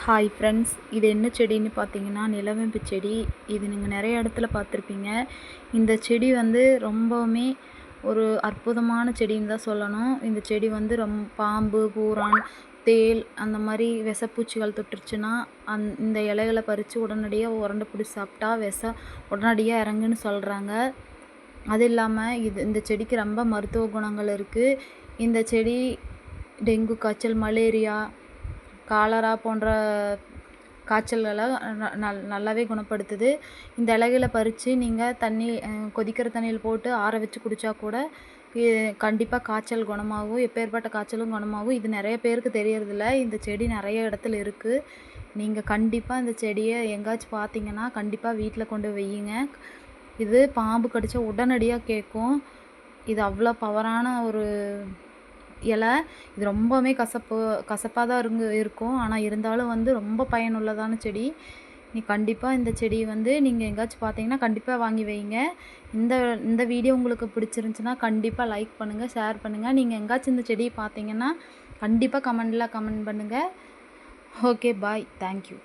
Hi friends, இது என்ன செடின்னு பார்த்தீங்கன்னா நிலவேம்பு செடி. இது நீங்கள் நிறைய இடத்துல பார்த்துருப்பீங்க. இந்த செடி வந்து ரொம்பவுமே ஒரு அற்புதமான செடின்னு தான் சொல்லணும். இந்த செடி வந்து பாம்பு, பூரான், தேள் அந்த மாதிரி விஷப்பூச்சிகள் தொட்டுருச்சுன்னா இந்த இலைகளை பறித்து உடனடியாக உருண்டை பிடிச்சி சாப்பிட்டா உடனடியாக இறங்குன்னு சொல்கிறாங்க. அது இல்லாமல் இந்த செடிக்கு ரொம்ப மருத்துவ குணங்கள் இருக்குது. இந்த செடி டெங்கு காய்ச்சல், மலேரியா, காலரா போன்ற காய்ச்சல்களை நல்லாவே குணப்படுத்துது. இந்த இலைகளை பறித்து நீங்கள் கொதிக்கிற தண்ணியில் போட்டு ஆற வச்சு குடித்தா கூட கண்டிப்பாக காய்ச்சல் குணமாகும். எப்பேற்பட்ட காய்ச்சலும் குணமாகும். இது நிறைய பேருக்கு தெரியறதில்ல. இந்த செடி நிறைய இடத்துல இருக்குது. நீங்கள் கண்டிப்பாக இந்த செடியை எங்கேயாச்சும் பார்த்தீங்கன்னா கண்டிப்பாக வீட்டில் கொண்டு வையுங்க. இது பாம்பு கடித்தா உடனடியாக கேட்கும். இது அவ்வளோ பவரான ஒரு இலை. இது ரொம்பவுமே கசப்பாக தான் இருக்கும். ஆனால் இருந்தாலும் வந்து ரொம்ப பயனுள்ளதான செடி. கண்டிப்பாக இந்த செடி வந்து நீங்கள் எங்கேயாச்சும் பார்த்தீங்கன்னா கண்டிப்பாக வாங்கி வைங்க. இந்த வீடியோ உங்களுக்கு பிடிச்சிருந்துச்சுன்னா கண்டிப்பாக லைக் பண்ணுங்கள், ஷேர் பண்ணுங்கள். நீங்கள் எங்கேயாச்சும் இந்த செடியை பார்த்தீங்கன்னா கண்டிப்பாக கமெண்ட் பண்ணுங்கள். ஓகே, பாய், தேங்க்யூ.